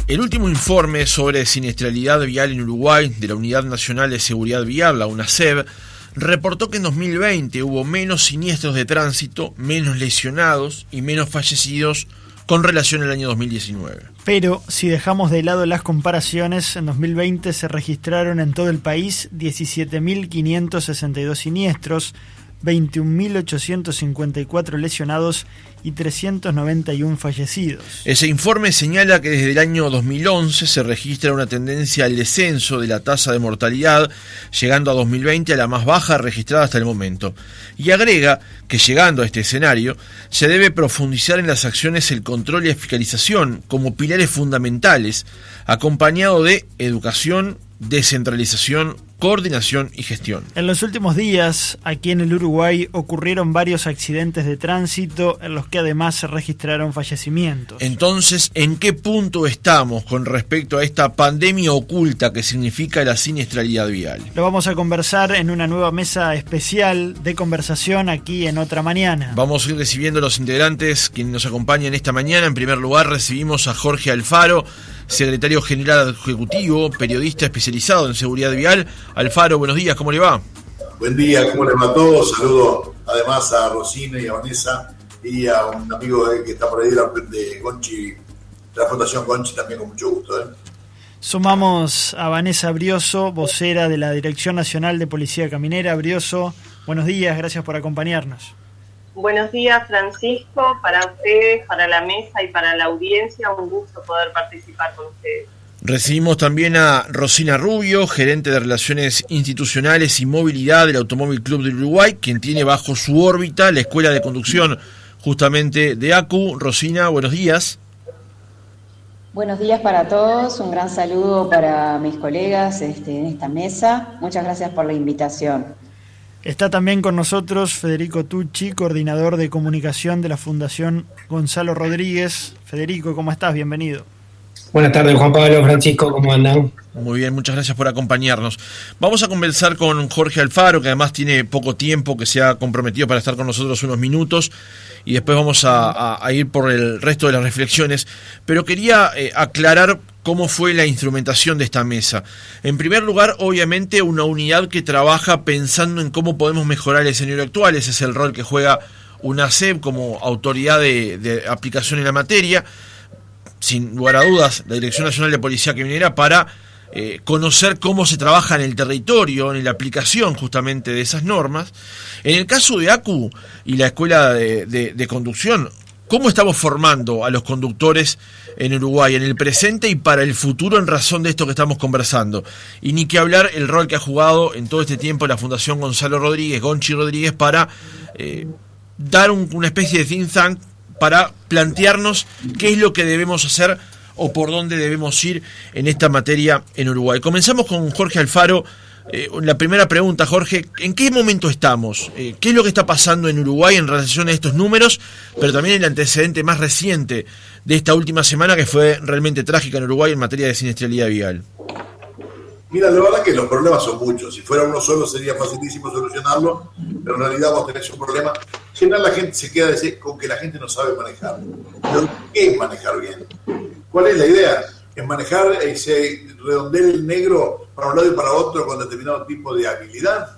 El último informe sobre siniestralidad vial en Uruguay de la Unidad Nacional de Seguridad Vial, la UNASEV, reportó que en 2020 hubo menos siniestros de tránsito, menos lesionados y menos fallecidos con relación al año 2019. Pero si dejamos de lado las comparaciones, en 2020 se registraron en todo el país 17.562 siniestros, 21.854 lesionados y 391 fallecidos. Ese informe señala que desde el año 2011 se registra una tendencia al descenso de la tasa de mortalidad, llegando a 2020 a la más baja registrada hasta el momento. Y agrega que llegando a este escenario, se debe profundizar en las acciones, el control y la fiscalización como pilares fundamentales, acompañado de educación, descentralización, coordinación y gestión. En los últimos días, aquí en el Uruguay, ocurrieron varios accidentes de tránsito en los que además se registraron fallecimientos. Entonces, ¿en qué punto estamos con respecto a esta pandemia oculta que significa la siniestralidad vial? Lo vamos a conversar en una nueva mesa especial de conversación aquí en Otra Mañana. Vamos a ir recibiendo a los integrantes quienes nos acompañan esta mañana. En primer lugar, recibimos a Jorge Alfaro, secretario general ejecutivo, periodista especializado en seguridad vial. Alfaro, buenos días, ¿cómo le va? Buen día, ¿cómo les va a todos? Saludo además a Rosina y a Vanessa y a un amigo que está por ahí de Gonchi, de la Fundación Gonchi, también con mucho gusto. Sumamos a Vanessa Brioso, vocera de la Dirección Nacional de Policía Caminera. Brioso, buenos días, gracias por acompañarnos. Buenos días, Francisco, para ustedes, para la mesa y para la audiencia, un gusto poder participar con ustedes. Recibimos también a Rosina Rubio, gerente de Relaciones Institucionales y Movilidad del Automóvil Club del Uruguay, quien tiene bajo su órbita la Escuela de Conducción justamente de ACU. Rosina, buenos días. Buenos días para todos, un gran saludo para mis colegas en esta mesa. Muchas gracias por la invitación. Está también con nosotros Federico Tucci, coordinador de comunicación de la Fundación Gonzalo Rodríguez. Federico, ¿cómo estás? Bienvenido. Buenas tardes, Juan Pablo, Francisco, ¿cómo andan? Muy bien, muchas gracias por acompañarnos. Vamos a conversar con Jorge Alfaro, que además tiene poco tiempo, que se ha comprometido para estar con nosotros unos minutos, y después vamos a ir por el resto de las reflexiones. Pero quería aclarar cómo fue la instrumentación de esta mesa. En primer lugar, obviamente, una unidad que trabaja pensando en cómo podemos mejorar el escenario actual. Ese es el rol que juega UNASEV como autoridad de aplicación en la materia. Sin lugar a dudas, la Dirección Nacional de Policía Caminera para conocer cómo se trabaja en el territorio, en la aplicación justamente de esas normas. En el caso de ACU y la Escuela de Conducción, ¿cómo estamos formando a los conductores en Uruguay, en el presente y para el futuro en razón de esto que estamos conversando? Y ni que hablar el rol que ha jugado en todo este tiempo la Fundación Gonzalo Rodríguez, Gonchi Rodríguez, para dar una especie de think tank para plantearnos qué es lo que debemos hacer o por dónde debemos ir en esta materia en Uruguay. Comenzamos con Jorge Alfaro. La primera pregunta, Jorge, ¿en qué momento estamos? ¿Qué es lo que está pasando en Uruguay en relación a estos números, pero también el antecedente más reciente de esta última semana que fue realmente trágica en Uruguay en materia de siniestralidad vial? Mira, la verdad que los problemas son muchos. Si fuera uno solo sería facilísimo solucionarlo, pero en realidad vos tenés un problema. Siempre la gente se queda con que la gente no sabe manejar. Pero ¿qué es manejar bien? ¿Cuál es la idea? Es manejar y se redondea el negro para un lado y para otro con determinado tipo de habilidad,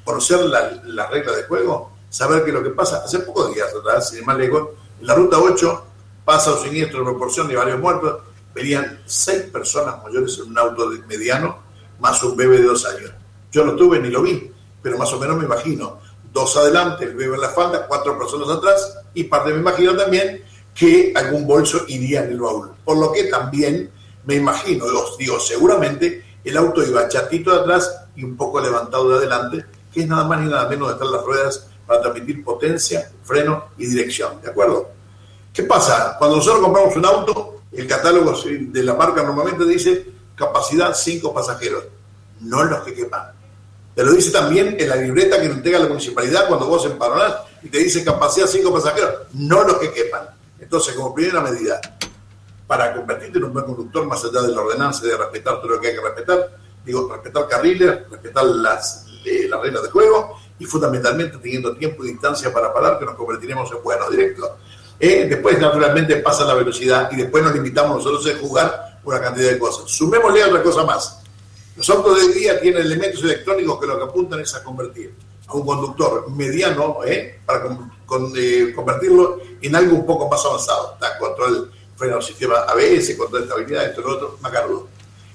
conocer las reglas de juego, saber qué es lo que pasa. Hace pocos días atrás, sin ir más lejos, en la ruta 8 pasa un siniestro de proporción de varios muertos. Venían 6 personas mayores en un auto mediano, más un bebé de 2 años. Yo no tuve ni lo vi, pero más o menos me imagino. 2 adelante, el bebé en la falda, 4 personas atrás, y parte me imagino también que algún bolso iría en el baúl. Por lo que también me imagino, os digo, seguramente el auto iba chatito de atrás y un poco levantado de adelante, que es nada más ni nada menos de estar las ruedas para transmitir potencia, freno y dirección. ¿De acuerdo? ¿Qué pasa? Cuando nosotros compramos un auto, el catálogo de la marca normalmente dice capacidad 5 pasajeros, no los que quepan. Te lo dice también en la libreta que nos entrega la municipalidad cuando vos empadronás y te dice capacidad 5 pasajeros, no los que quepan. Entonces, como primera medida, para convertirte en un buen conductor, más allá de la ordenanza de respetar todo lo que hay que respetar, respetar carriles, respetar las reglas de juego y fundamentalmente teniendo tiempo y distancia para parar, que nos convertiremos en buenos directos. Después, naturalmente, pasa la velocidad y después nos limitamos nosotros a jugar una cantidad de cosas. Sumémosle otra cosa más. Los autos de hoy día tienen elementos electrónicos que lo que apuntan es a convertir a un conductor mediano para convertirlo en algo un poco más avanzado. Está control, freno, sistema ABS, control de estabilidad, esto y lo otro, macarudo.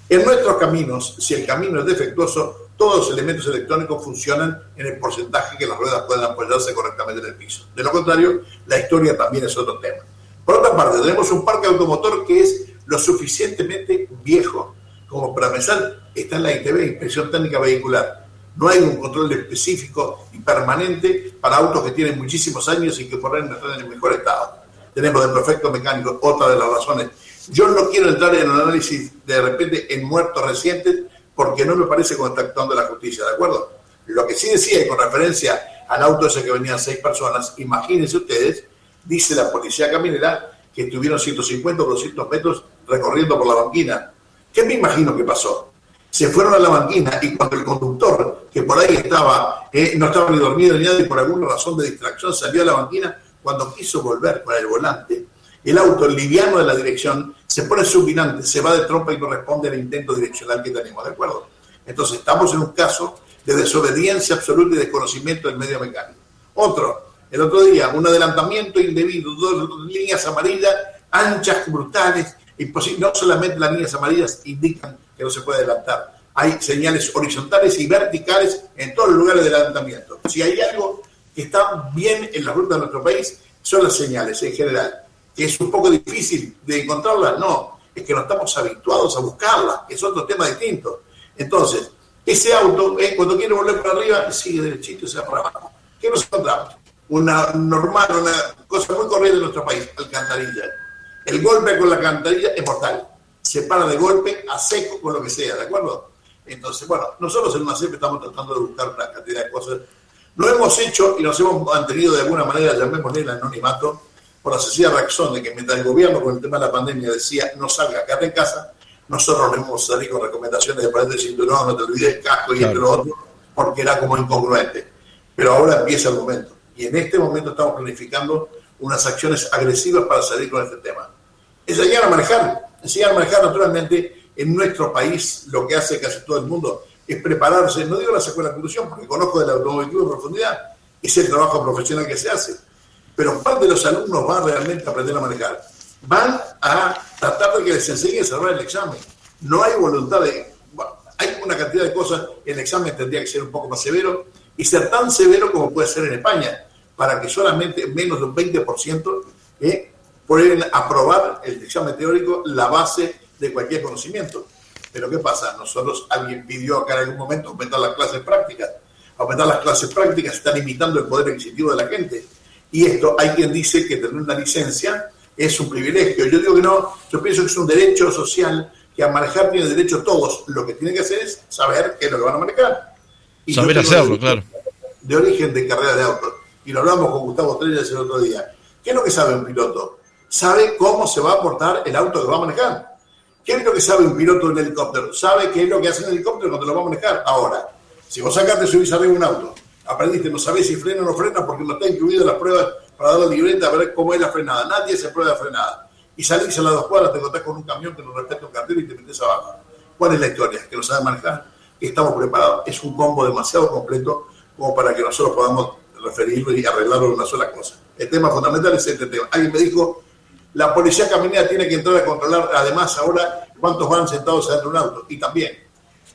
En nuestros caminos, si el camino es defectuoso, todos los elementos electrónicos funcionan en el porcentaje que las ruedas puedan apoyarse correctamente en el piso. De lo contrario, la historia también es otro tema. Por otra parte, tenemos un parque automotor que es lo suficientemente viejo como para pensar, está en la ITV, Inspección Técnica Vehicular. No hay un control específico y permanente para autos que tienen muchísimos años y que por ahí no están en el mejor estado. Tenemos desperfectos mecánicos, otra de las razones. Yo no quiero entrar en un análisis de repente en muertos recientes porque no me parece cómo está actuando la justicia, ¿de acuerdo? Lo que sí decía, y con referencia al auto ese que venían 6 personas, imagínense ustedes, dice la policía caminera que estuvieron 150 o 200 metros recorriendo por la banquina. ¿Qué me imagino que pasó? Se fueron a la banquina y cuando el conductor, que por ahí estaba, no estaba ni dormido ni nada y por alguna razón de distracción salió a la banquina, cuando quiso volver con el volante, el auto, el liviano de la dirección, se pone supinante, se va de trompa y no responde al intento direccional que tenemos, ¿de acuerdo? Entonces estamos en un caso de desobediencia absoluta y desconocimiento del medio mecánico. El otro día, un adelantamiento indebido, 2 líneas amarillas, anchas, brutales, imposible. No solamente las líneas amarillas indican que no se puede adelantar, hay señales horizontales y verticales en todos los lugares de adelantamiento. Si hay algo que está bien en la ruta de nuestro país, son las señales en general. ¿Que es un poco difícil de encontrarlas? No, es que no estamos habituados a buscarlas, es otro tema distinto. Entonces, ese auto, cuando quiere volver para arriba, sigue derechito y se va para abajo. ¿Qué nos encontramos? Una cosa muy corriente en nuestro país, alcantarilla. El golpe con la alcantarilla es mortal. Se para de golpe a seco con lo que sea, ¿de acuerdo? Entonces, bueno, nosotros en UNACEP estamos tratando de buscar una cantidad de cosas. Lo hemos hecho y nos hemos mantenido de alguna manera, llamémosle el anonimato, por la sencilla razón de que mientras el gobierno con el tema de la pandemia decía no salga, quédate en casa, nosotros no hemos salido con recomendaciones de ponerte el cinturón, no te olvides el casco y esto y lo otro, porque era como incongruente. Pero ahora empieza el momento. Y en este momento estamos planificando unas acciones agresivas para salir con este tema. Enseñar a manejar naturalmente en nuestro país, lo que hace casi todo el mundo es prepararse, no digo la escuela de conducción, porque conozco del automovilismo en profundidad, es el trabajo profesional que se hace. Pero ¿cuál de los alumnos va realmente a aprender a manejar? Van a tratar de que les enseñen a cerrar el examen. No hay voluntad de... Bueno, hay una cantidad de cosas, el examen tendría que ser un poco más severo y ser tan severo como puede ser en España, para que solamente menos de un 20% pueden aprobar el examen teórico, la base de cualquier conocimiento. Pero ¿qué pasa? Alguien pidió acá en algún momento aumentar las clases prácticas. Aumentar las clases prácticas está limitando el poder adquisitivo de la gente. Y esto, hay quien dice que tener una licencia es un privilegio. Yo digo que no, yo pienso que es un derecho social, que a manejar tienen derecho todos. Lo que tienen que hacer es saber qué es lo que van a manejar. Y saber hacerlo, claro. De origen de carrera de autos. Y lo hablamos con Gustavo Trellas el otro día. ¿Qué es lo que sabe un piloto? Sabe cómo se va a portar el auto que va a manejar. ¿Qué es lo que sabe un piloto de un helicóptero? Sabe qué es lo que hace un helicóptero cuando lo va a manejar. Ahora, si vos sacaste, subís arriba un auto, aprendiste, no sabés si frena o no frena porque no está incluido en las pruebas para dar la libreta a ver cómo es la frenada. Nadie se prueba la frenada. Y salís a las 2 cuadras, te encontrás con un camión que no respeta un cartel y te metes abajo. ¿Cuál es la historia? Que no sabe manejar, que estamos preparados. Es un combo demasiado completo como para que nosotros podamos referirlo y arreglarlo en una sola cosa. El tema fundamental es este tema. Alguien me dijo, la policía caminera tiene que entrar a controlar, además ahora, cuántos van sentados adentro de un auto. Y también,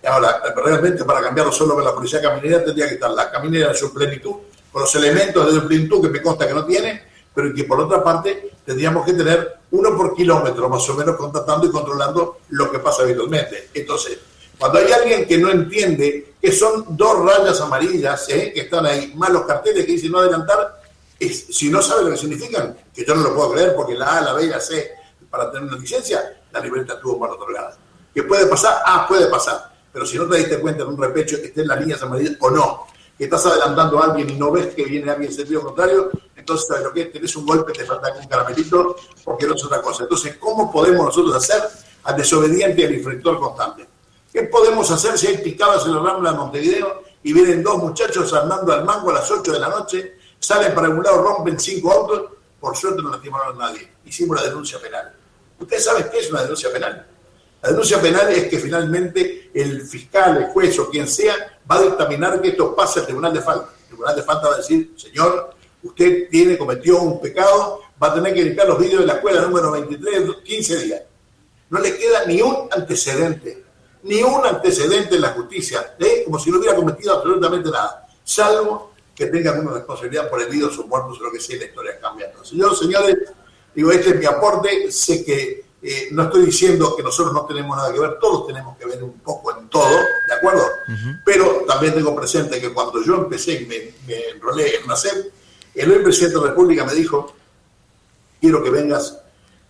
ahora, realmente para cambiarlo solo con la policía caminera tendría que estar la caminera en su plenitud, con los elementos de plenitud que me consta que no tiene, pero que por otra parte tendríamos que tener 1 por kilómetro, más o menos, constatando y controlando lo que pasa habitualmente. Entonces, cuando hay alguien que no entiende que son 2 rayas amarillas que están ahí, más los carteles que dicen no adelantar, si no sabe lo que significan, que yo no lo puedo creer porque la A, la B y la C, para tener una licencia, la libreta estuvo mal otorgada. ¿Qué puede pasar? Puede pasar. Pero si no te diste cuenta en un repecho que estén las líneas amarillas o no, que estás adelantando a alguien y no ves que viene alguien en sentido contrario, entonces sabes lo que es, tenés un golpe, te falta un caramelito, porque no es otra cosa. Entonces, ¿cómo podemos nosotros hacer al desobediente y al infractor constante? ¿Qué podemos hacer si hay picadas en la Rambla de Montevideo y vienen 2 muchachos andando al mango a las 8 de la noche, salen para un lado, rompen 5 autos, por suerte no lastimaron a nadie? Hicimos la denuncia penal. ¿Ustedes saben qué es una denuncia penal? La denuncia penal es que finalmente el fiscal, el juez o quien sea va a dictaminar que esto pase al tribunal de falta. El tribunal de falta va a decir, señor, usted cometió un pecado, va a tener que limpiar los vídeos de la escuela número 23, 15 días. No le queda ni un antecedente en la justicia, como si no hubiera cometido absolutamente nada, salvo que tenga alguna responsabilidad por heridos o muertos o lo que sea, la historia cambia. Entonces, yo, señores, digo, este es mi aporte, sé que no estoy diciendo que nosotros no tenemos nada que ver, todos tenemos que ver un poco en todo, ¿de acuerdo? Pero también tengo presente que cuando yo empecé y me enrolé en NACEP, el hoy presidente de la República me dijo, quiero que vengas,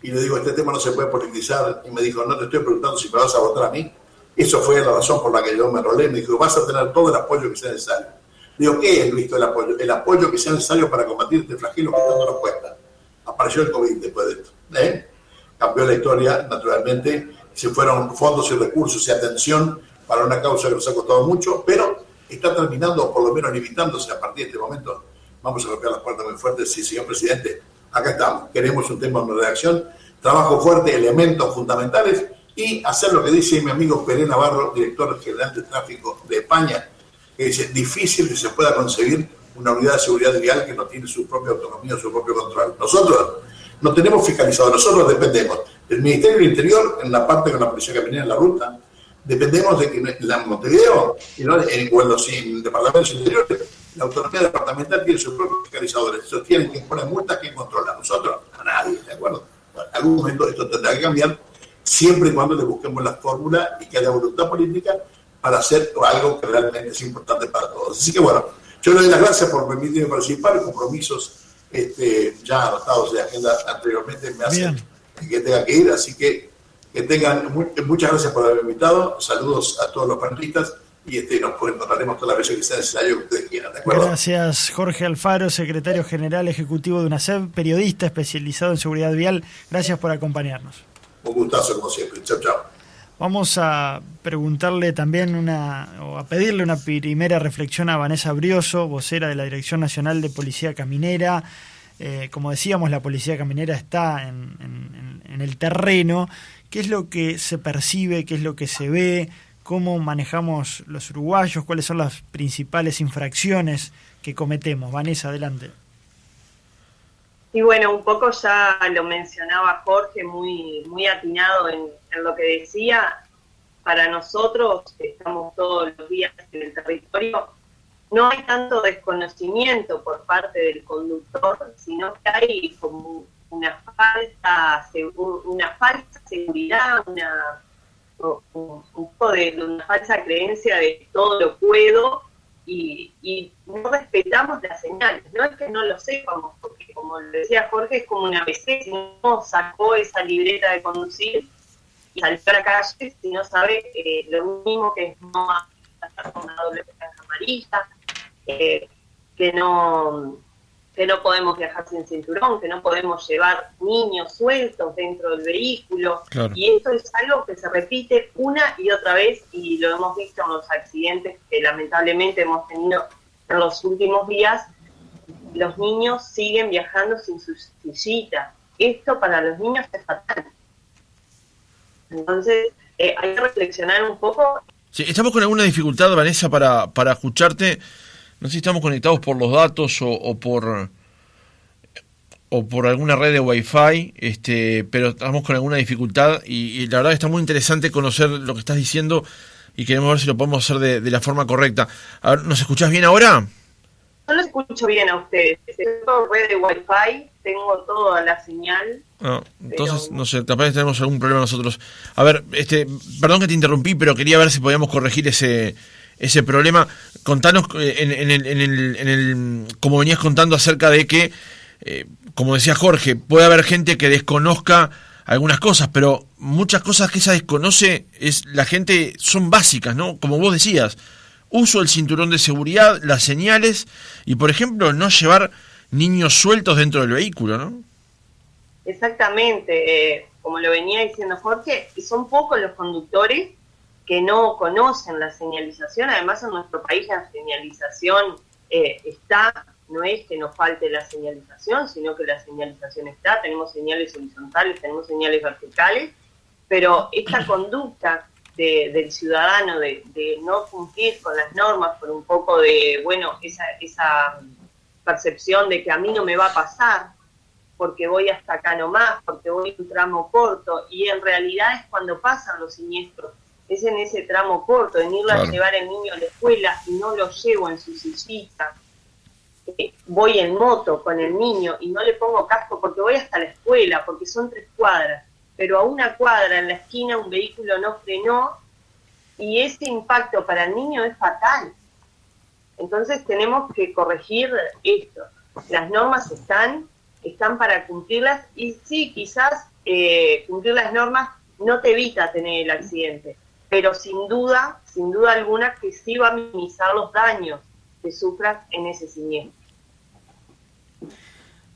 y le digo, este tema no se puede politizar, y me dijo, no te estoy preguntando si me vas a votar a mí. Eso fue la razón por la que yo me enrolé. Me dijo, vas a tener todo el apoyo que sea necesario. Digo, ¿qué es, Luis, el apoyo? El apoyo que sea necesario para combatir este flagelo que tanto nos cuesta. Apareció el COVID después de esto. Cambió la historia, naturalmente. Se fueron fondos y recursos y atención para una causa que nos ha costado mucho, pero está terminando, o por lo menos limitándose a partir de este momento. Vamos a golpear las puertas muy fuertes. Sí, señor presidente, acá estamos. Queremos un tema de redacción, trabajo fuerte, elementos fundamentales, y hacer lo que dice mi amigo Pérez Navarro, director general de tráfico de España, que dice, difícil que se pueda concebir una unidad de seguridad vial que no tiene su propia autonomía, su propio control. Nosotros no tenemos fiscalizado, nosotros dependemos del Ministerio del Interior en la parte con la policía caminera en la ruta, dependemos de que la Montevideo y no, en los departamentos interiores, la autonomía departamental tiene sus propios fiscalizadores, ellos tienen que poner multas, que controlan. Nosotros, a nadie, ¿de acuerdo? Bueno, en algún momento esto tendrá que cambiar, siempre y cuando le busquemos la fórmula y que haya voluntad política para hacer algo que realmente es importante para todos. Así que bueno, yo le doy las gracias por permitirme participar, compromisos ya anotados de agenda anteriormente me hacen que tenga que ir, así que tengan muchas gracias por haberme invitado, saludos a todos los panelistas y nos encontraremos todas las veces que sea necesario que ustedes quieran, ¿de acuerdo? Gracias, Jorge Alfaro, secretario general ejecutivo de UNACEP, periodista especializado en seguridad vial, gracias por acompañarnos. Un gustazo como siempre, chao, chao. Vamos a preguntarle también a pedirle una primera reflexión a Vanessa Brioso, vocera de la Dirección Nacional de Policía Caminera. Como decíamos, la Policía Caminera está en el terreno. ¿Qué es lo que se percibe? ¿Qué es lo que se ve? ¿Cómo manejamos los uruguayos? ¿Cuáles son las principales infracciones que cometemos? Vanessa, adelante. Y bueno, un poco ya lo mencionaba Jorge, muy atinado en lo que decía. Para nosotros, que estamos todos los días en el territorio, no hay tanto desconocimiento por parte del conductor, sino que hay como una falsa seguridad, un poco de una falsa creencia de todo lo puedo, y no respetamos las señales. No es que no lo sepamos, porque como lo decía Jorge, es como una PC, si no sacó esa libreta de conducir y salió a la calle, si no sabe lo mismo que es no pasar con una doble franja amarilla, que no podemos viajar sin cinturón, que no podemos llevar niños sueltos dentro del vehículo. Claro. Y esto es algo que se repite una y otra vez, y lo hemos visto en los accidentes que lamentablemente hemos tenido en los últimos días. Los niños siguen viajando sin su sillita. Esto para los niños es fatal. Entonces, hay que reflexionar un poco. Sí, estamos con alguna dificultad, Vanessa, para escucharte. No sé si estamos conectados por los datos o por alguna red de Wi-Fi, pero estamos con alguna dificultad y la verdad que está muy interesante conocer lo que estás diciendo y queremos ver si lo podemos hacer de la forma correcta. A ver, ¿nos escuchás bien ahora? No los escucho bien a ustedes. Tengo red de Wi-Fi, tengo toda la señal. Entonces, no sé, capaz tenemos algún problema nosotros. A ver, perdón que te interrumpí, pero quería ver si podíamos corregir ese problema. Contanos como venías contando acerca de que, como decía Jorge, puede haber gente que desconozca algunas cosas, pero muchas cosas que ella desconoce la gente son básicas, ¿no? Como vos decías, uso del cinturón de seguridad, las señales y, por ejemplo, no llevar niños sueltos dentro del vehículo, ¿no? Exactamente, como lo venía diciendo Jorge, y son pocos los conductores que no conocen la señalización. Además, en nuestro país la señalización no es que nos falte la señalización, sino que la señalización está, tenemos señales horizontales, tenemos señales verticales, pero esta conducta del ciudadano de no cumplir con las normas por un poco de, bueno, esa percepción de que a mí no me va a pasar, porque voy hasta acá nomás, porque voy un tramo corto, y en realidad es cuando pasan los siniestros, es en ese tramo corto, en irlo a llevar el niño a la escuela y no lo llevo en su sillita, voy en moto con el niño y no le pongo casco porque voy hasta la escuela, porque son 3 cuadras, pero a una cuadra en la esquina un vehículo no frenó y ese impacto para el niño es fatal. Entonces tenemos que corregir esto. Las normas están para cumplirlas, y sí, quizás cumplir las normas no te evita tener el accidente, pero sin duda alguna que sí va a minimizar los daños que sufras en ese siniestro.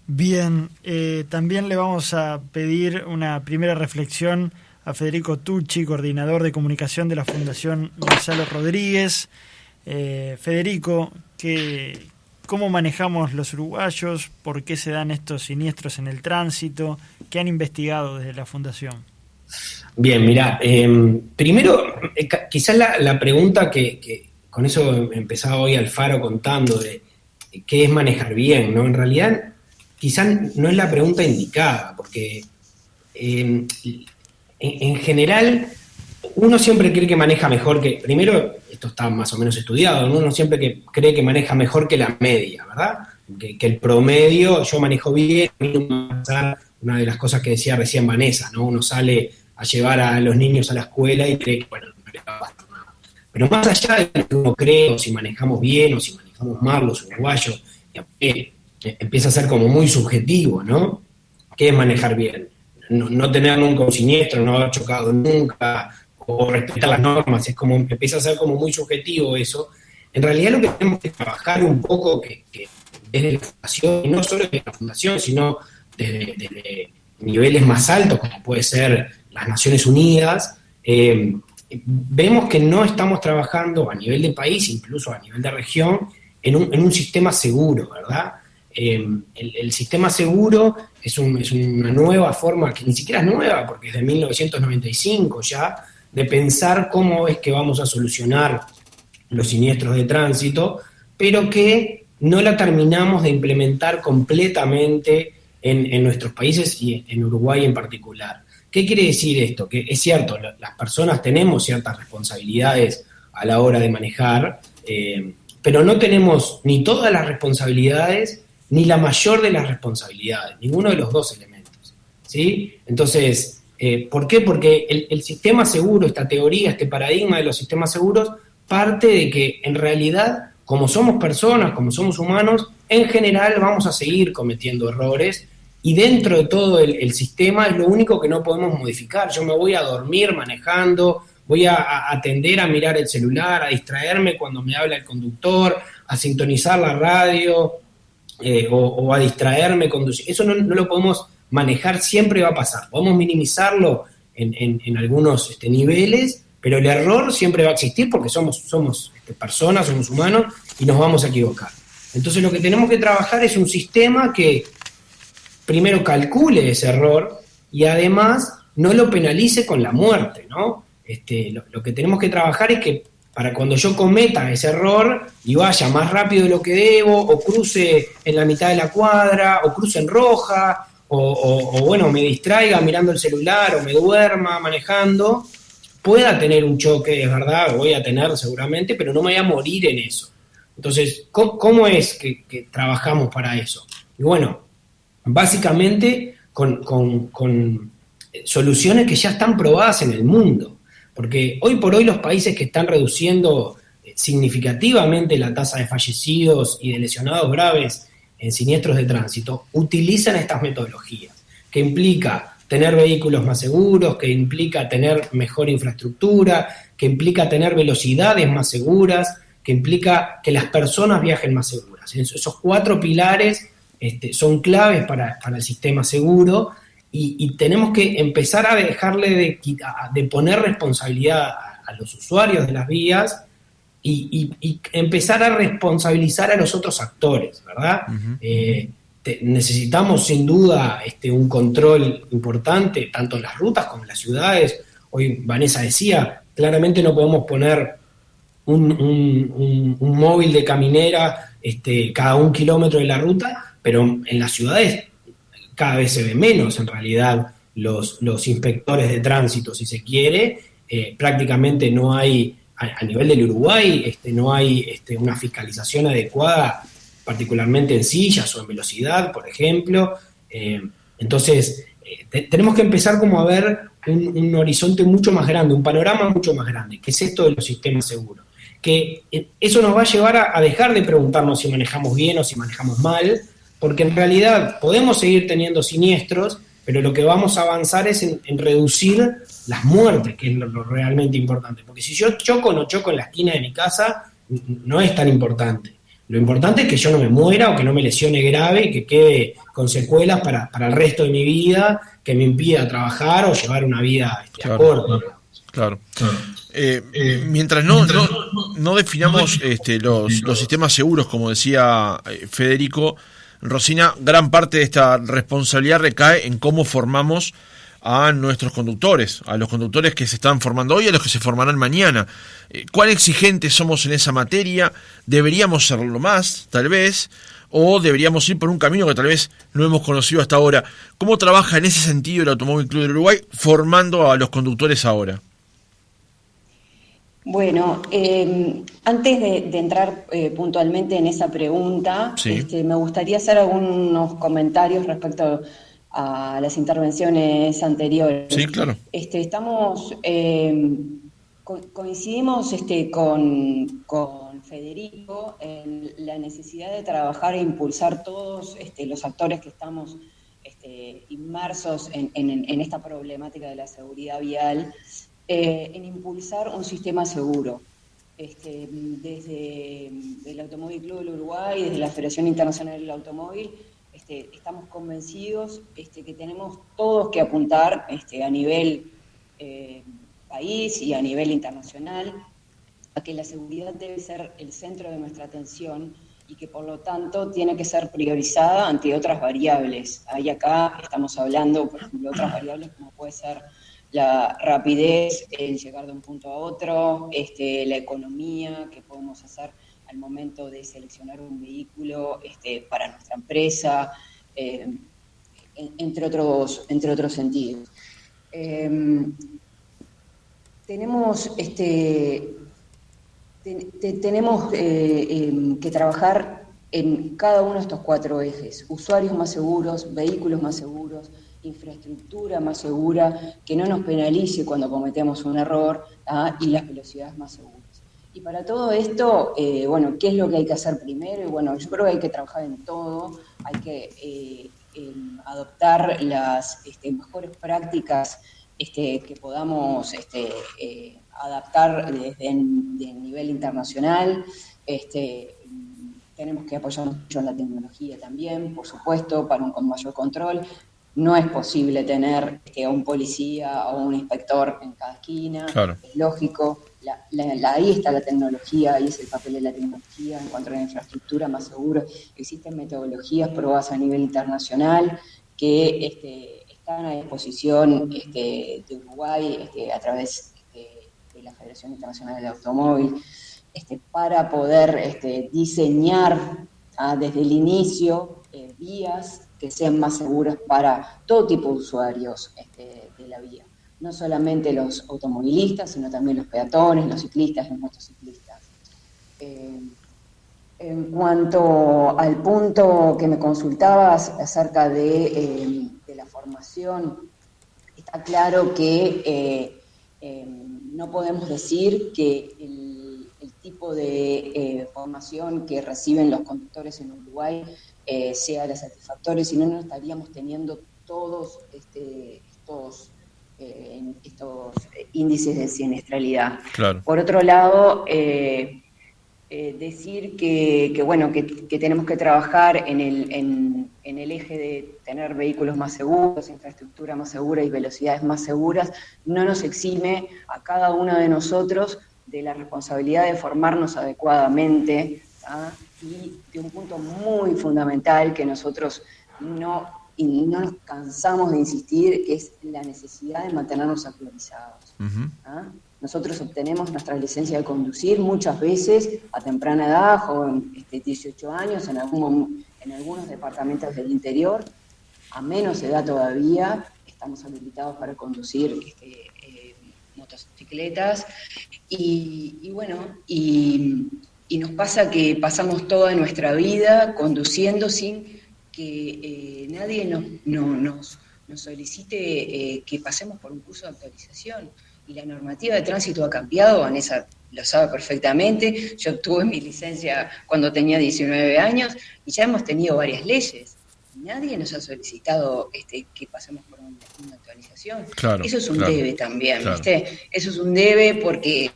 Bien, también le vamos a pedir una primera reflexión a Federico Tucci, coordinador de comunicación de la Fundación Gonzalo Rodríguez. Federico, ¿cómo manejamos los uruguayos? ¿Por qué se dan estos siniestros en el tránsito? ¿Qué han investigado desde la Fundación? Bien, mirá, primero, quizás la pregunta que con eso empezaba hoy Alfaro contando de qué es manejar bien, ¿no? En realidad, quizás no es la pregunta indicada, porque en general uno siempre cree que maneja mejor que, primero, esto está más o menos estudiado, ¿no? Uno siempre cree que maneja mejor que la media, ¿verdad? Que el promedio, yo manejo bien, a mí no me va a pasar una de las cosas que decía recién Vanessa, ¿no? Uno sale a llevar a los niños a la escuela y cree que, bueno, no le va a pasar nada. Pero más allá de lo que uno cree, o si manejamos bien, o si manejamos mal los uruguayos, empieza a ser como muy subjetivo, ¿no? ¿Qué es manejar bien? No tener nunca un siniestro, no haber chocado nunca, o respetar las normas, empieza a ser como muy subjetivo eso. En realidad lo que tenemos que trabajar un poco, que desde la Fundación, y no solo desde la Fundación, sino desde niveles más altos, como puede ser las Naciones Unidas, vemos que no estamos trabajando a nivel de país, incluso a nivel de región, en un sistema seguro, ¿verdad? El sistema seguro es una nueva forma, que ni siquiera es nueva, porque es de 1995 ya, de pensar cómo es que vamos a solucionar los siniestros de tránsito, pero que no la terminamos de implementar completamente en nuestros países y en Uruguay en particular. ¿Qué quiere decir esto? Que es cierto, las personas tenemos ciertas responsabilidades a la hora de manejar, pero no tenemos ni todas las responsabilidades ni la mayor de las responsabilidades, ninguno de los dos elementos, ¿sí? Entonces, ¿por qué? Porque el sistema seguro, esta teoría, este paradigma de los sistemas seguros, parte de que en realidad, como somos personas, como somos humanos, en general vamos a seguir cometiendo errores, y dentro de todo el sistema es lo único que no podemos modificar. Yo me voy a dormir manejando, voy a atender a mirar el celular, a distraerme cuando me habla el conductor, a sintonizar la radio, o a distraerme conduciendo. Eso no lo podemos manejar, siempre va a pasar. Podemos minimizarlo en algunos niveles, pero el error siempre va a existir porque somos personas, somos humanos y nos vamos a equivocar. Entonces lo que tenemos que trabajar es un sistema que primero calcule ese error y además no lo penalice con la muerte, ¿no? Lo que tenemos que trabajar es que para cuando yo cometa ese error y vaya más rápido de lo que debo, o cruce en la mitad de la cuadra, o cruce en roja, o bueno, me distraiga mirando el celular, o me duerma manejando, pueda tener un choque, es verdad, lo voy a tener seguramente, pero no me voy a morir en eso. Entonces, ¿cómo es que trabajamos para eso? Y bueno, básicamente con soluciones que ya están probadas en el mundo. Porque hoy por hoy los países que están reduciendo significativamente la tasa de fallecidos y de lesionados graves en siniestros de tránsito utilizan estas metodologías, que implica tener vehículos más seguros, que implica tener mejor infraestructura, que implica tener velocidades más seguras, que implica que las personas viajen más seguras. Esos 4 pilares son claves para el sistema seguro. Y tenemos que empezar a dejarle de poner responsabilidad a los usuarios de las vías y empezar a responsabilizar a los otros actores, ¿verdad? Uh-huh. Necesitamos sin duda un control importante, tanto en las rutas como en las ciudades, hoy Vanessa decía, claramente no podemos poner un móvil de caminera cada 1 kilómetro de la ruta, pero en las ciudades cada vez se ve menos en realidad los inspectores de tránsito, si se quiere. Prácticamente no hay, a nivel del Uruguay, no hay una fiscalización adecuada, particularmente en sillas o en velocidad, por ejemplo. Entonces, tenemos que empezar como a ver un horizonte mucho más grande, un panorama mucho más grande, que es esto de los sistemas seguros. Que eso nos va a llevar a dejar de preguntarnos si manejamos bien o si manejamos mal, porque en realidad podemos seguir teniendo siniestros, pero lo que vamos a avanzar es en reducir las muertes, que es lo realmente importante. Porque si yo choco o no choco en la esquina de mi casa, no es tan importante. Lo importante es que yo no me muera o que no me lesione grave y que quede con secuelas para el resto de mi vida, que me impida trabajar o llevar una vida acorde. Claro. Mientras no definamos los sistemas seguros, como decía Federico, Rosina, gran parte de esta responsabilidad recae en cómo formamos a nuestros conductores, a los conductores que se están formando hoy, a los que se formarán mañana. ¿Cuán exigentes somos en esa materia? ¿Deberíamos serlo más, tal vez? ¿O deberíamos ir por un camino que tal vez no hemos conocido hasta ahora? ¿Cómo trabaja en ese sentido el Automóvil Club del Uruguay formando a los conductores ahora? Bueno, antes de entrar puntualmente en esa pregunta, sí, me gustaría hacer algunos comentarios respecto a las intervenciones anteriores. Sí, claro. Estamos coincidimos con Federico en la necesidad de trabajar e impulsar todos los actores que estamos inmersos en esta problemática de la seguridad vial, en impulsar un sistema seguro. Desde el Automóvil Club del Uruguay, desde la Federación Internacional del Automóvil, estamos convencidos que tenemos todos que apuntar a nivel país y a nivel internacional a que la seguridad debe ser el centro de nuestra atención y que por lo tanto tiene que ser priorizada ante otras variables. Ahí acá estamos hablando, por ejemplo, de otras variables como puede ser la rapidez, el llegar de un punto a otro, la economía que podemos hacer al momento de seleccionar un vehículo para nuestra empresa, entre otros sentidos. Tenemos que trabajar en cada uno de estos 4 ejes: usuarios más seguros, vehículos más seguros, infraestructura más segura, que no nos penalice cuando cometemos un error, y las velocidades más seguras. Y para todo esto, ¿qué es lo que hay que hacer primero? Y bueno, yo creo que hay que trabajar en todo, hay que adoptar las mejores prácticas que podamos adaptar desde el nivel internacional. Tenemos que apoyarnos mucho en la tecnología también, por supuesto, para un mayor control. No es posible tener a un policía o un inspector en cada esquina, claro. Es lógico. Ahí está la tecnología, ahí es el papel de la tecnología en cuanto a la infraestructura más segura. Existen metodologías probadas a nivel internacional que están a disposición de Uruguay a través de la Federación Internacional del Automóvil, para poder diseñar desde el inicio vías que sean más seguras para todo tipo de usuarios de la vía. No solamente los automovilistas, sino también los peatones, los ciclistas, los motociclistas. En cuanto al punto que me consultabas acerca de la formación, está claro que no podemos decir que el tipo de formación que reciben los conductores en Uruguay sea la satisfactoria, si no, no estaríamos teniendo todos estos índices de siniestralidad. Claro. Por otro lado, decir que tenemos que trabajar en el eje de tener vehículos más seguros, infraestructura más segura y velocidades más seguras, no nos exime a cada uno de nosotros de la responsabilidad de formarnos adecuadamente, y de un punto muy fundamental que nosotros no y no nos cansamos de insistir, que es la necesidad de mantenernos actualizados. ¿Ah? Nosotros obtenemos nuestra licencia de conducir muchas veces a temprana edad, joven, 18 años, en algunos departamentos del interior, a menos edad todavía, estamos habilitados para conducir motocicletas, y nos pasa que pasamos toda nuestra vida conduciendo sin que nadie nos solicite que pasemos por un curso de actualización. Y la normativa de tránsito ha cambiado, Vanessa lo sabe perfectamente. Yo obtuve mi licencia cuando tenía 19 años y ya hemos tenido varias leyes. Nadie nos ha solicitado que pasemos por una actualización. Claro, eso es un debe también, claro. ¿Viste? Eso es un debe porque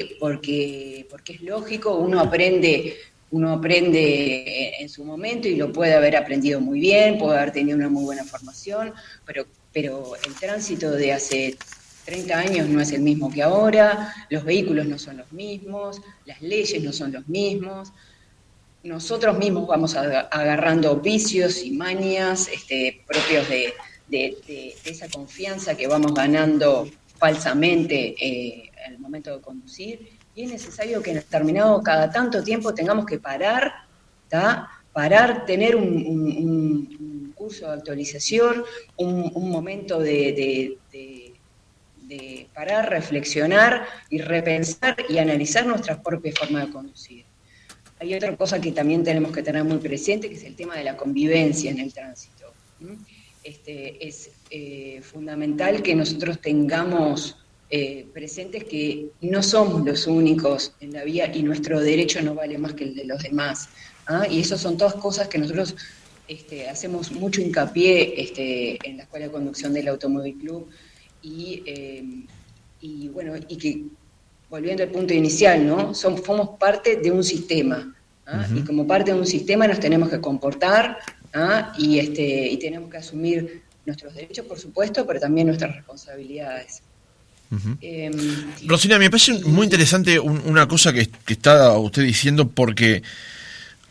es lógico, uno aprende en su momento y lo puede haber aprendido muy bien, puede haber tenido una muy buena formación, pero el tránsito de hace 30 años no es el mismo que ahora, los vehículos no son los mismos, las leyes no son los mismos, nosotros mismos vamos agarrando vicios y mañas propios de esa confianza que vamos ganando falsamente al momento de conducir, y es necesario que en determinado cada tanto tiempo tengamos que parar, tener un curso de actualización, un momento de parar, reflexionar y repensar y analizar nuestra propia forma de conducir. Hay otra cosa que también tenemos que tener muy presente, que es el tema de la convivencia en el tránsito. Es fundamental que nosotros tengamos presentes que no somos los únicos en la vía y nuestro derecho no vale más que el de los demás. Y esas son todas cosas que nosotros hacemos mucho hincapié en la Escuela de Conducción del Automóvil Club, y que, volviendo al punto inicial, ¿no? Formos parte de un sistema, y como parte de un sistema nos tenemos que comportar, y tenemos que asumir nuestros derechos, por supuesto, pero también nuestras responsabilidades. Rosina, me parece muy interesante una cosa que está usted diciendo, porque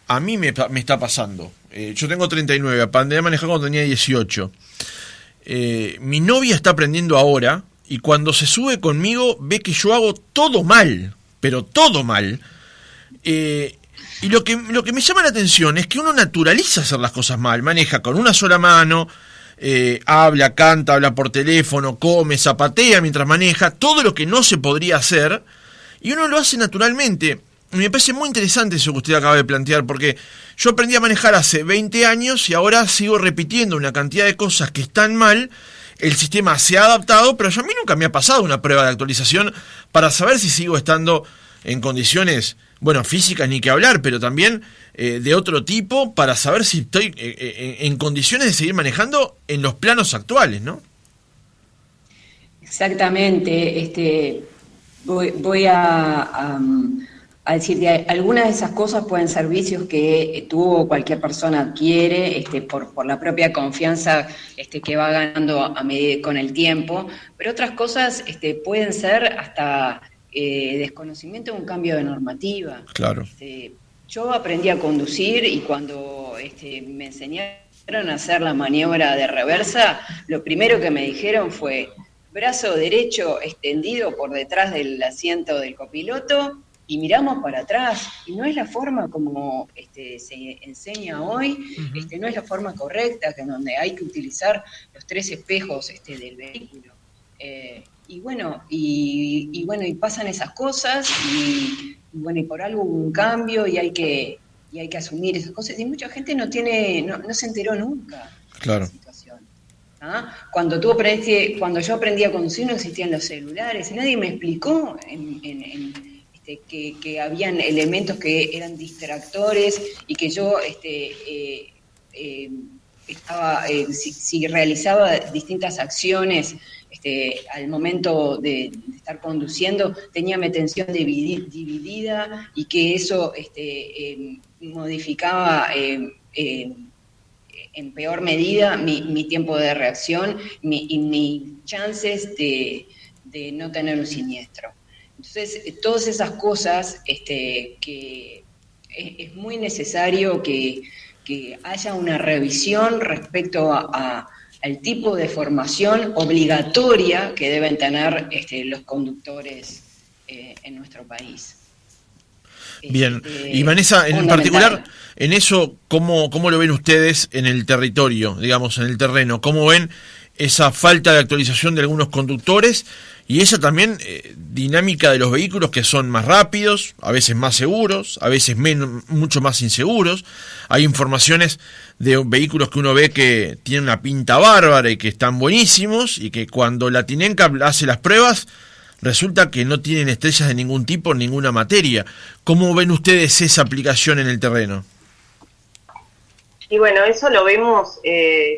a mí me está pasando. Yo tengo 39, aprendí a manejar cuando tenía 18. Mi novia está aprendiendo ahora, y cuando se sube conmigo ve que yo hago todo mal, pero todo mal. Y lo que me llama la atención es que uno naturaliza hacer las cosas mal, maneja con una sola mano, habla, canta, habla por teléfono, come, zapatea mientras maneja, todo lo que no se podría hacer, y uno lo hace naturalmente. Y me parece muy interesante eso que usted acaba de plantear, porque yo aprendí a manejar hace 20 años y ahora sigo repitiendo una cantidad de cosas que están mal. El sistema se ha adaptado, pero a mí nunca me ha pasado una prueba de actualización para saber si sigo estando en condiciones, físicas ni que hablar, pero también de otro tipo, para saber si estoy en condiciones de seguir manejando en los planos actuales, ¿no? Exactamente. Voy a decir que algunas de esas cosas pueden ser vicios que tú o cualquier persona adquiere por la propia confianza que va ganando con el tiempo, pero otras cosas pueden ser hasta desconocimiento de un cambio de normativa. Claro. Yo aprendí a conducir y cuando me enseñaron a hacer la maniobra de reversa, lo primero que me dijeron fue brazo derecho extendido por detrás del asiento del copiloto y miramos para atrás, y no es la forma como se enseña hoy, no es la forma correcta, que donde hay que utilizar los 3 espejos del vehículo. Y pasan esas cosas, y por algo hubo un cambio, y hay que asumir esas cosas, y mucha gente no se enteró nunca. Claro. De la situación. Cuando yo aprendí a conducir no existían los celulares, y nadie me explicó que habían elementos que eran distractores y que yo si realizaba distintas acciones al momento de estar conduciendo, tenía mi atención dividida, y que eso modificaba en peor medida mi tiempo de reacción y mis chances de no tener un siniestro. Entonces, todas esas cosas que es muy necesario que haya una revisión respecto a al tipo de formación obligatoria que deben tener los conductores en nuestro país. Bien, y Vanessa, en particular, en eso, ¿cómo lo ven ustedes en el territorio, digamos, en el terreno? ¿Cómo ven esa falta de actualización de algunos conductores y esa también dinámica de los vehículos que son más rápidos, a veces más seguros, a veces mucho más inseguros? Hay informaciones de vehículos que uno ve que tienen una pinta bárbara y que están buenísimos y que cuando la TINENCAP hace las pruebas resulta que no tienen estrellas de ningún tipo en ninguna materia. ¿Cómo ven ustedes esa aplicación en el terreno? Y bueno, eso lo vemos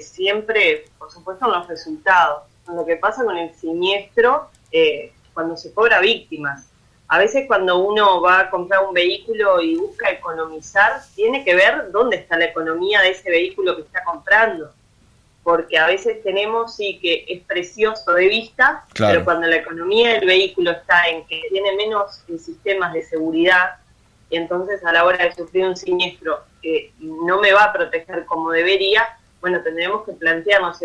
siempre, por supuesto, en los resultados. Lo que pasa con el siniestro, cuando se cobra víctimas. A veces cuando uno va a comprar un vehículo y busca economizar, tiene que ver dónde está la economía de ese vehículo que está comprando. Porque a veces tenemos, sí, que es precioso de vista, claro, pero cuando la economía del vehículo está en que tiene menos sistemas de seguridad, y entonces a la hora de sufrir un siniestro no me va a proteger como debería, bueno, tendremos que plantearnos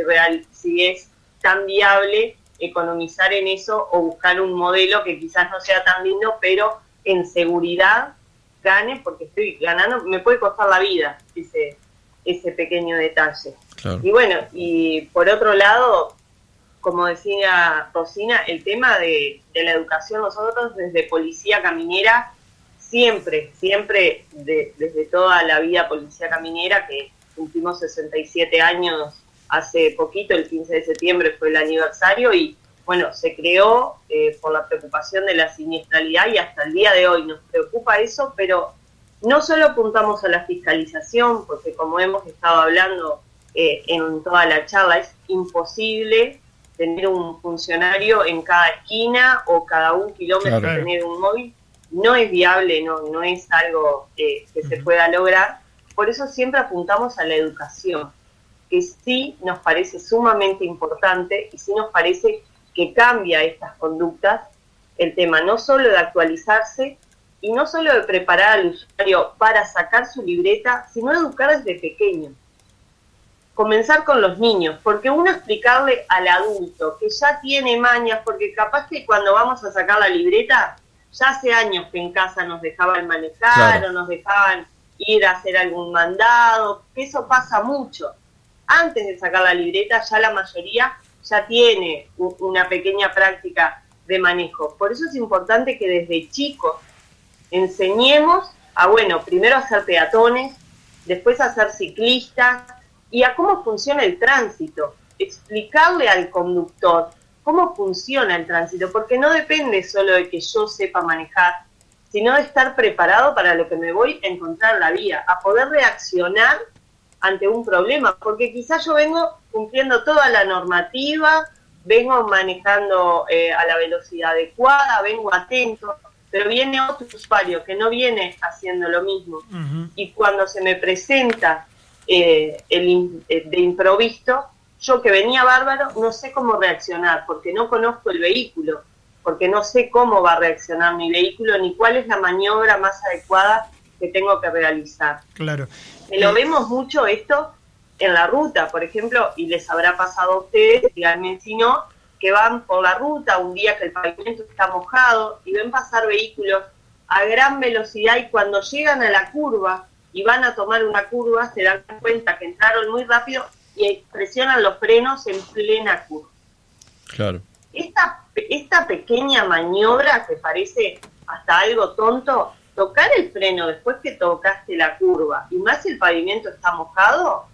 si es tan viable economizar en eso o buscar un modelo que quizás no sea tan lindo, pero en seguridad gane, porque estoy ganando, me puede costar la vida ese pequeño detalle. Claro. Y bueno, y por otro lado, como decía Rosina, el tema de la educación, nosotros desde Policía Caminera, siempre, desde toda la vida Policía Caminera, que cumplimos 67 años hace poquito, el 15 de septiembre fue el aniversario, y bueno, se creó por la preocupación de la siniestralidad, y hasta el día de hoy nos preocupa eso, pero no solo apuntamos a la fiscalización, porque como hemos estado hablando en toda la charla, es imposible tener un funcionario en cada esquina o cada 1 kilómetro, claro, tener un móvil. No es viable, no es algo que se pueda lograr. Por eso siempre apuntamos a la educación, que sí nos parece sumamente importante y sí nos parece que cambia estas conductas, el tema no solo de actualizarse y no solo de preparar al usuario para sacar su libreta, sino educar desde pequeño. Comenzar con los niños, porque uno explicarle al adulto que ya tiene mañas, porque capaz que cuando vamos a sacar la libreta, ya hace años que en casa nos dejaban manejar, claro, o nos dejaban ir a hacer algún mandado, que eso pasa mucho. Antes de sacar la libreta, ya la mayoría ya tiene una pequeña práctica de manejo. Por eso es importante que desde chicos enseñemos a, bueno, primero a ser peatones, después a ser ciclistas, y a cómo funciona el tránsito, explicarle al conductor cómo funciona el tránsito, porque no depende solo de que yo sepa manejar, sino de estar preparado para lo que me voy a encontrar en la vía, a poder reaccionar ante un problema, porque quizás yo vengo cumpliendo toda la normativa, vengo manejando a la velocidad adecuada, vengo atento, pero viene otro usuario que no viene haciendo lo mismo, y cuando se me presenta de improviso, yo que venía bárbaro, no sé cómo reaccionar, porque no conozco el vehículo, porque no sé cómo va a reaccionar mi vehículo, ni cuál es la maniobra más adecuada que tengo que realizar. Claro. Lo vemos mucho esto en la ruta, por ejemplo, y les habrá pasado a ustedes, díganme si no, que van por la ruta un día que el pavimento está mojado y ven pasar vehículos a gran velocidad, y cuando llegan a la curva y van a tomar una curva, se dan cuenta que entraron muy rápido y presionan los frenos en plena curva. Claro. Esta pequeña maniobra que parece hasta algo tonto, tocar el freno después que tocaste la curva, y más si el pavimento está mojado,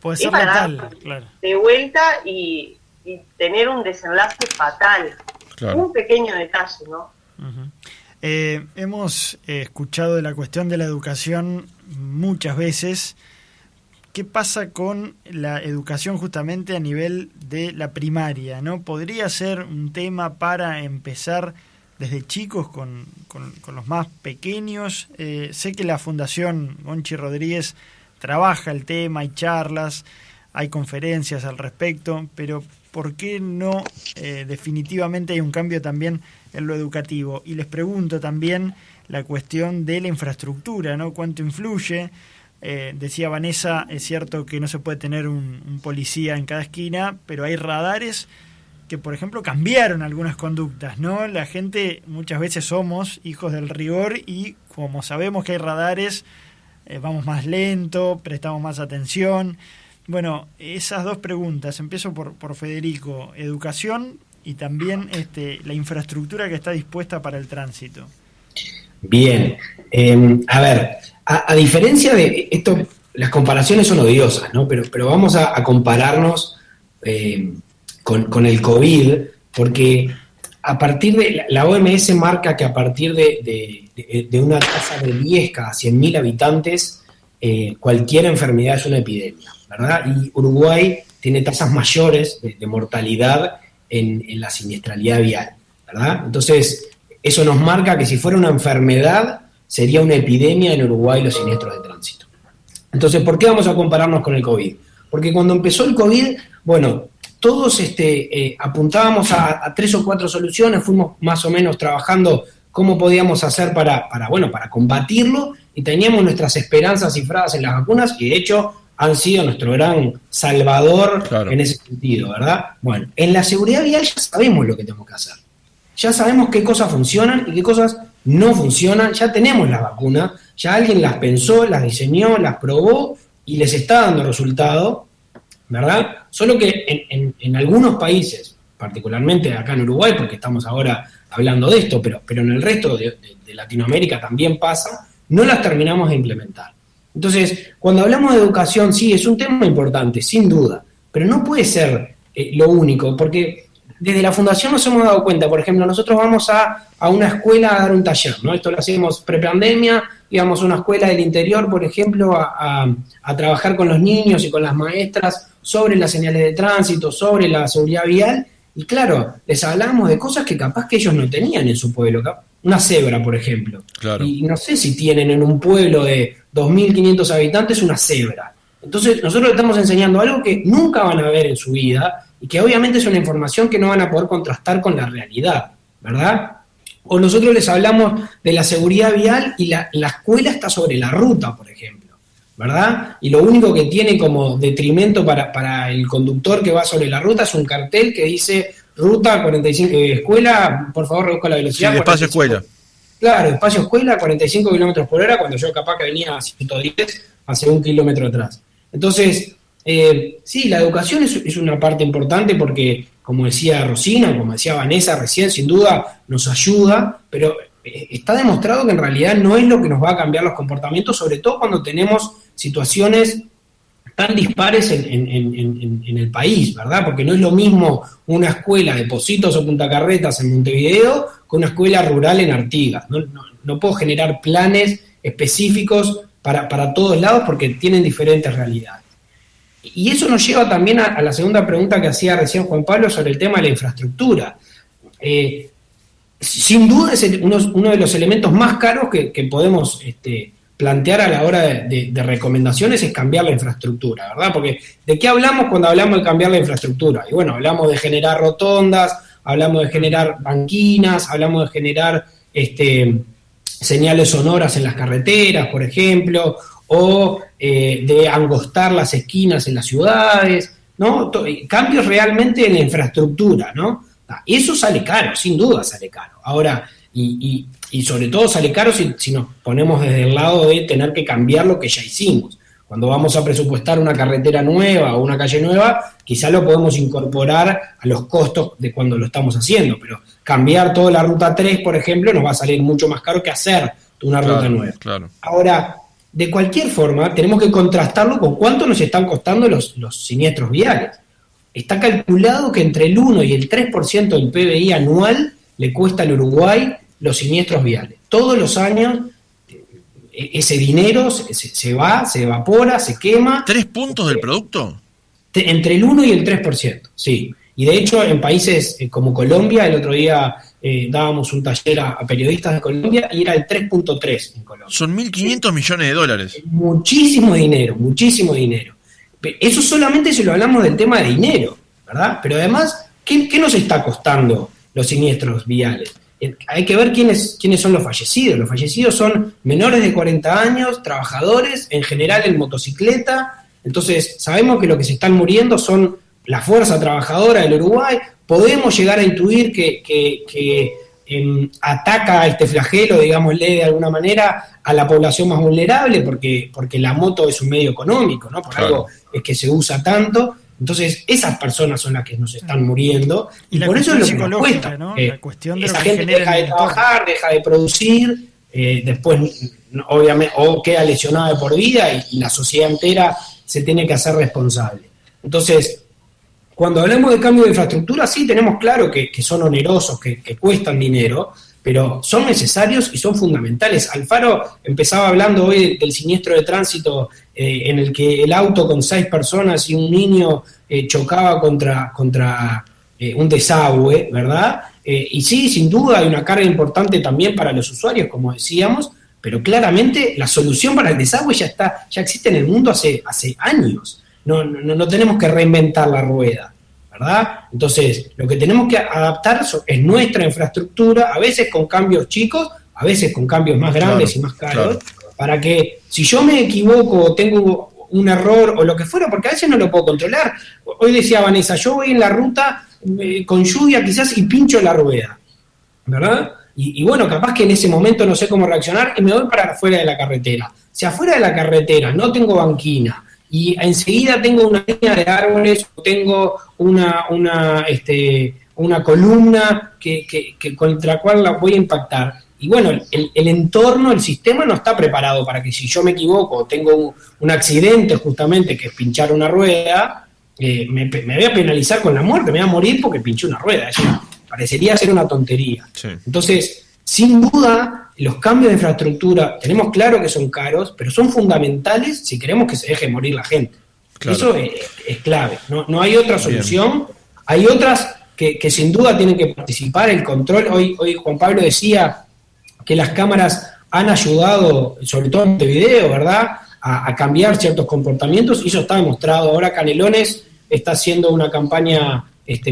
puede ser fatal, claro, de vuelta y tener un desenlace fatal. Claro. Un pequeño detalle, ¿no? Uh-huh. Hemos escuchado de la cuestión de la educación muchas veces. ¿Qué pasa con la educación justamente a nivel de la primaria, ¿no? ¿Podría ser un tema para empezar desde chicos con los más pequeños? Sé que la Fundación Gonchi Rodríguez trabaja el tema, hay charlas, hay conferencias al respecto, pero ¿por qué no definitivamente hay un cambio también en lo educativo? Y les pregunto también la cuestión de la infraestructura, ¿no? ¿Cuánto influye? decía Vanessa, es cierto que no se puede tener un policía en cada esquina, pero hay radares que, por ejemplo, cambiaron algunas conductas, ¿no? La gente, muchas veces somos hijos del rigor y como sabemos que hay radares, vamos más lento, prestamos más atención. Bueno, esas dos preguntas, empiezo por Federico, educación y también la infraestructura que está dispuesta para el tránsito. Bien, a ver, a diferencia de esto, las comparaciones son odiosas, ¿no? Pero vamos a compararnos con el COVID, porque a partir de la OMS marca que a partir de una tasa de 10 cada 100.000 habitantes, cualquier enfermedad es una epidemia, ¿verdad? Y Uruguay tiene tasas mayores de mortalidad en la siniestralidad vial, ¿verdad? Entonces, eso nos marca que si fuera una enfermedad, sería una epidemia en Uruguay los siniestros de tránsito. Entonces, ¿por qué vamos a compararnos con el COVID? Porque cuando empezó el COVID, bueno, todos apuntábamos a 3 o 4 soluciones, fuimos más o menos trabajando cómo podíamos hacer para combatirlo, y teníamos nuestras esperanzas cifradas en las vacunas, y de hecho han sido nuestro gran salvador, claro, en ese sentido, ¿verdad? Bueno, en la seguridad vial ya sabemos lo que tenemos que hacer. Ya sabemos qué cosas funcionan y qué cosas no funcionan, ya tenemos las vacunas, ya alguien las pensó, las diseñó, las probó y les está dando resultado, ¿verdad? Solo que en algunos países, particularmente acá en Uruguay, porque estamos ahora hablando de esto, pero en el resto de Latinoamérica también pasa, no las terminamos de implementar. Entonces, cuando hablamos de educación, sí, es un tema importante, sin duda, pero no puede ser lo único, porque desde la Fundación nos hemos dado cuenta, por ejemplo, nosotros vamos a una escuela a dar un taller, ¿no? Esto lo hacemos prepandemia, íbamos a una escuela del interior, por ejemplo, a trabajar con los niños y con las maestras sobre las señales de tránsito, sobre la seguridad vial, y claro, les hablábamos de cosas que capaz que ellos no tenían en su pueblo, una cebra, por ejemplo. Claro. Y no sé si tienen en un pueblo de 2.500 habitantes una cebra. Entonces, nosotros les estamos enseñando algo que nunca van a ver en su vida y que obviamente es una información que no van a poder contrastar con la realidad, ¿verdad? O nosotros les hablamos de la seguridad vial y la escuela está sobre la ruta, por ejemplo, ¿verdad? Y lo único que tiene como detrimento para el conductor que va sobre la ruta es un cartel que dice ruta 45, escuela, por favor reduzca la velocidad. Sí, espacio escuela. Claro, espacio escuela, 45 kilómetros por hora, cuando yo capaz que venía a 110 hace 1 kilómetro atrás. Entonces, sí, la educación es una parte importante porque, como decía Rosina, como decía Vanessa recién, sin duda nos ayuda, pero está demostrado que en realidad no es lo que nos va a cambiar los comportamientos, sobre todo cuando tenemos situaciones tan dispares en el país, ¿verdad? Porque no es lo mismo una escuela de Positos o Punta Carretas en Montevideo que una escuela rural en Artigas. No puedo generar planes específicos para todos lados porque tienen diferentes realidades. Y eso nos lleva también a la segunda pregunta que hacía recién Juan Pablo sobre el tema de la infraestructura. Sin duda es uno de los elementos más caros que podemos plantear a la hora de recomendaciones es cambiar la infraestructura, ¿verdad? Porque ¿de qué hablamos cuando hablamos de cambiar la infraestructura? Y bueno, hablamos de generar rotondas, hablamos de generar banquinas, hablamos de generar señales sonoras en las carreteras, por ejemplo, o de angostar las esquinas en las ciudades, ¿no? Cambios realmente en la infraestructura, ¿no? Eso sale caro, sin duda sale caro. Ahora, y sobre todo sale caro si nos ponemos desde el lado de tener que cambiar lo que ya hicimos. Cuando vamos a presupuestar una carretera nueva o una calle nueva, quizá lo podemos incorporar a los costos de cuando lo estamos haciendo, pero cambiar toda la ruta 3, por ejemplo, nos va a salir mucho más caro que hacer una ruta nueva. Claro. Ahora, de cualquier forma, tenemos que contrastarlo con cuánto nos están costando los siniestros viales. Está calculado que entre el 1 y el 3% del PBI anual le cuesta al Uruguay los siniestros viales. Todos los años ese dinero se va, se evapora, se quema. ¿3 puntos del producto? Entre el 1 y el 3%, sí. Y de hecho en países como Colombia, el otro día dábamos un taller a periodistas de Colombia y era el 3.3 en Colombia. Son 1.500 millones de dólares. Muchísimo dinero, muchísimo dinero. Eso solamente si lo hablamos del tema de dinero, ¿verdad? Pero además, ¿qué nos está costando los siniestros viales? hay que ver quiénes son los fallecidos. Los fallecidos son menores de 40 años, trabajadores, en general en motocicleta. Entonces, sabemos que lo que se están muriendo son la fuerza trabajadora del Uruguay. Podemos llegar a intuir que ataca este flagelo, digámosle de alguna manera, a la población más vulnerable, porque la moto es un medio económico, ¿no? Por algo es que se usa tanto. Entonces, esas personas son las que nos están muriendo, y por eso es lo que nos cuesta, ¿no? La cuestión de esa lo que gente deja de trabajar, deja de producir, después, obviamente, o queda lesionada de por vida, y la sociedad entera se tiene que hacer responsable. Entonces, cuando hablamos de cambio de infraestructura, sí tenemos claro que son onerosos, que cuestan dinero, pero son necesarios y son fundamentales. Alfaro empezaba hablando hoy del siniestro de tránsito en el que el auto con 6 personas y un niño chocaba contra un desagüe, ¿verdad? Y sí, sin duda hay una carga importante también para los usuarios, como decíamos, pero claramente la solución para el desagüe ya existe en el mundo hace años. No tenemos que reinventar la rueda, ¿verdad? Entonces, lo que tenemos que adaptar es nuestra infraestructura, a veces con cambios chicos, a veces con cambios más grandes y más caros, para que si yo me equivoco o tengo un error o lo que fuera, porque a veces no lo puedo controlar. Hoy decía Vanessa, yo voy en la ruta con lluvia quizás y pincho la rueda, ¿verdad? Y bueno, capaz que en ese momento no sé cómo reaccionar y me voy para afuera de la carretera. Si afuera de la carretera no tengo banquina, y enseguida tengo una línea de árboles, o tengo una columna contra la cual la voy a impactar. Y bueno, el entorno, el sistema no está preparado para que si yo me equivoco o tengo un accidente justamente, que es pinchar una rueda, me voy a penalizar con la muerte, me voy a morir porque pinché una rueda. Eso parecería ser una tontería. Sí. Entonces, sin duda, los cambios de infraestructura, tenemos claro que son caros, pero son fundamentales si queremos que se deje morir la gente. Claro. Eso es clave. No hay otra solución. Bien. Hay otras que sin duda tienen que participar. El control, hoy Juan Pablo decía que las cámaras han ayudado, sobre todo en Montevideo, ¿verdad?, a cambiar ciertos comportamientos, y eso está demostrado. Ahora Canelones está haciendo una campaña,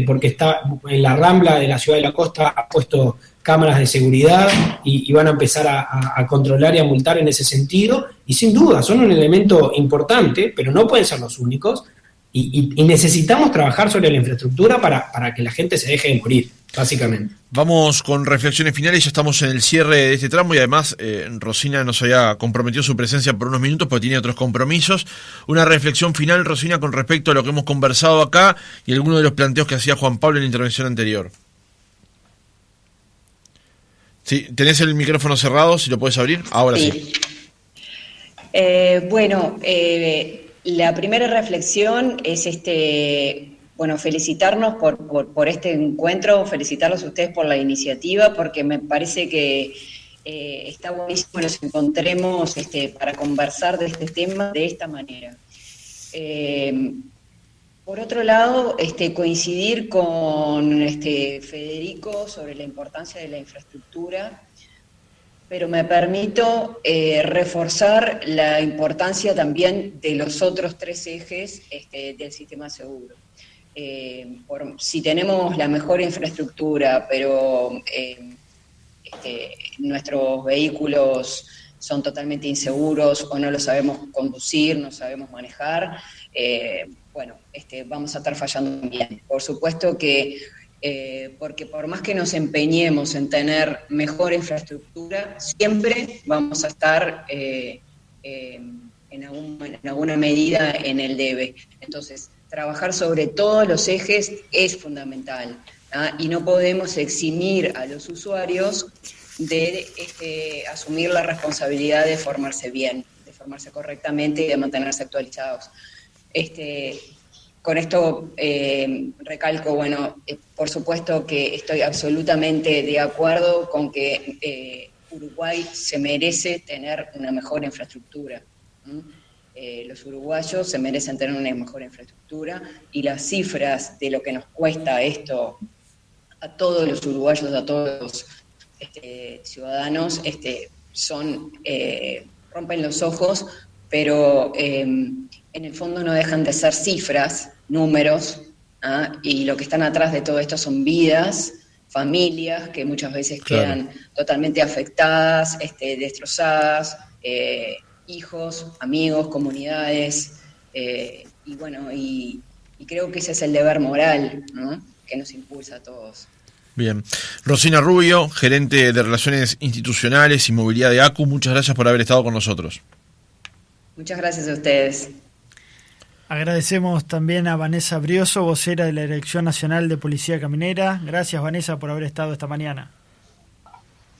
porque está en la Rambla de la Ciudad de la Costa, ha puesto cámaras de seguridad y van a empezar a controlar y a multar en ese sentido, y sin duda son un elemento importante, pero no pueden ser los únicos, y necesitamos trabajar sobre la infraestructura para que la gente se deje de morir, básicamente. Vamos con reflexiones finales, ya estamos en el cierre de este tramo, y además Rosina nos había comprometido su presencia por unos minutos porque tiene otros compromisos. Una reflexión final, Rosina, con respecto a lo que hemos conversado acá y algunos de los planteos que hacía Juan Pablo en la intervención anterior. Sí, tenés el micrófono cerrado, si lo puedes abrir. Ahora sí. La primera reflexión es felicitarnos por este encuentro, felicitarlos a ustedes por la iniciativa, porque me parece que está buenísimo que nos encontremos para conversar de este tema de esta manera. Por otro lado, coincidir con Federico sobre la importancia de la infraestructura, pero me permito reforzar la importancia también de los otros 3 ejes del sistema seguro. Si tenemos la mejor infraestructura, pero nuestros vehículos son totalmente inseguros o no los sabemos conducir, no sabemos manejar, vamos a estar fallando también. Por supuesto que porque por más que nos empeñemos en tener mejor infraestructura, siempre vamos a estar en alguna medida en el debe. Entonces, trabajar sobre todos los ejes es fundamental, ¿ah? Y no podemos eximir a los usuarios de asumir la responsabilidad de formarse bien, de formarse correctamente y de mantenerse actualizados. Con esto recalco, por supuesto que estoy absolutamente de acuerdo con que Uruguay se merece tener una mejor infraestructura. Los uruguayos se merecen tener una mejor infraestructura, y las cifras de lo que nos cuesta esto a todos los uruguayos, a todos los ciudadanos, rompen los ojos, pero en el fondo no dejan de ser cifras, números, y lo que están atrás de todo esto son vidas familias que muchas veces quedan totalmente afectadas, destrozadas, hijos, amigos, comunidades, y bueno, y creo que ese es el deber moral, ¿no?, que nos impulsa a todos. Bien. Rosina Rubio, gerente de Relaciones Institucionales y Movilidad de ACU, muchas gracias por haber estado con nosotros. Muchas gracias a ustedes. Agradecemos también a Vanessa Brioso, vocera de la Dirección Nacional de Policía Caminera. Gracias, Vanessa, por haber estado esta mañana.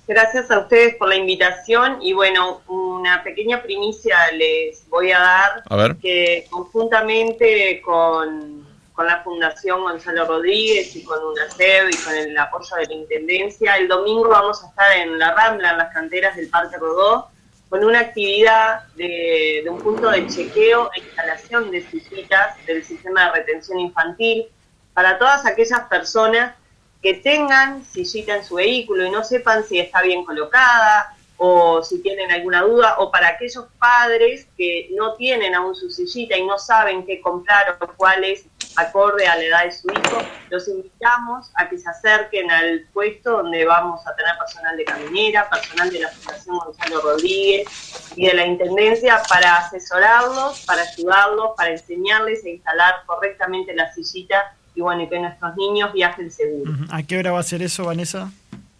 Gracias a ustedes por la invitación y bueno, una pequeña primicia les voy a dar, que conjuntamente con la Fundación Gonzalo Rodríguez y con UNACEB y con el apoyo de la Intendencia, el domingo vamos a estar en la Rambla, en las canteras del Parque Rodó, con una actividad de un punto de chequeo e instalación de sillitas del sistema de retención infantil para todas aquellas personas que tengan sillita en su vehículo y no sepan si está bien colocada o si tienen alguna duda, o para aquellos padres que no tienen aún su sillita y no saben qué comprar o cuál es acorde a la edad de su hijo, los invitamos a que se acerquen al puesto donde vamos a tener personal de caminera, personal de la Fundación Gonzalo Rodríguez y de la Intendencia para asesorarlos, para ayudarlos, para enseñarles a instalar correctamente la sillita y bueno, y que nuestros niños viajen seguros. ¿A qué hora va a ser eso, Vanessa?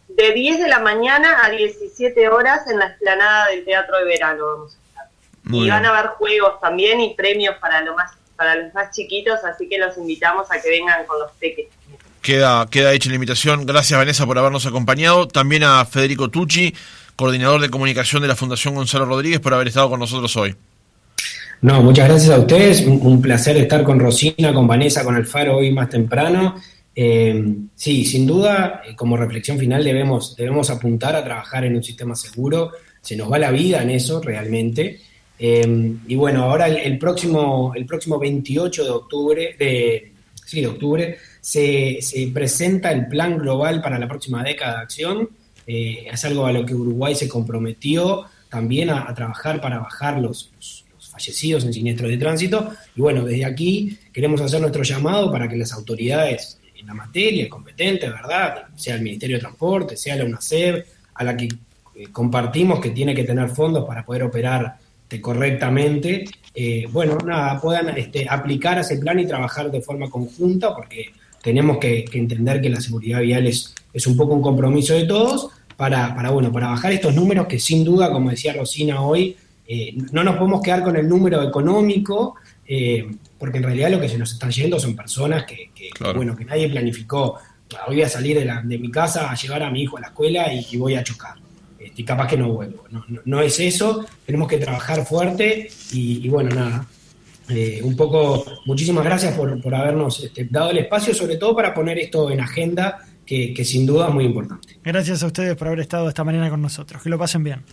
De 10 de la mañana a 17 horas en la explanada del Teatro de Verano vamos a estar. Y van a haber juegos también y premios para los más chiquitos, así que los invitamos a que vengan con los peques. Queda hecha la invitación. Gracias, Vanessa, por habernos acompañado. También a Federico Tucci, coordinador de comunicación de la Fundación Gonzalo Rodríguez, por haber estado con nosotros hoy. No, muchas gracias a ustedes. Un placer estar con Rosina, con Vanessa, con Alfaro hoy más temprano. Sí, sin duda, como reflexión final debemos apuntar a trabajar en un sistema seguro. Se nos va la vida en eso realmente. Y bueno, ahora el próximo 28 de octubre se presenta el Plan Global para la próxima década de acción. Es algo a lo que Uruguay se comprometió también a trabajar para bajar los fallecidos en siniestros de tránsito. Y bueno, desde aquí queremos hacer nuestro llamado para que las autoridades en la materia, competentes, ¿verdad?, sea el Ministerio de Transporte, sea la UNACEB, a la que compartimos que tiene que tener fondos para poder operar correctamente, puedan aplicar ese plan y trabajar de forma conjunta, porque tenemos que entender que la seguridad vial es un poco un compromiso de todos para bajar estos números que sin duda, como decía Rosina hoy, no nos podemos quedar con el número económico, porque en realidad lo que se nos están yendo son personas que nadie planificó. Hoy voy a salir de mi casa a llevar a mi hijo a la escuela y voy a chocar. Y capaz que no vuelvo. No es eso, tenemos que trabajar fuerte y un poco, muchísimas gracias por habernos dado el espacio, sobre todo para poner esto en agenda, que sin duda es muy importante. Gracias a ustedes por haber estado esta mañana con nosotros, que lo pasen bien.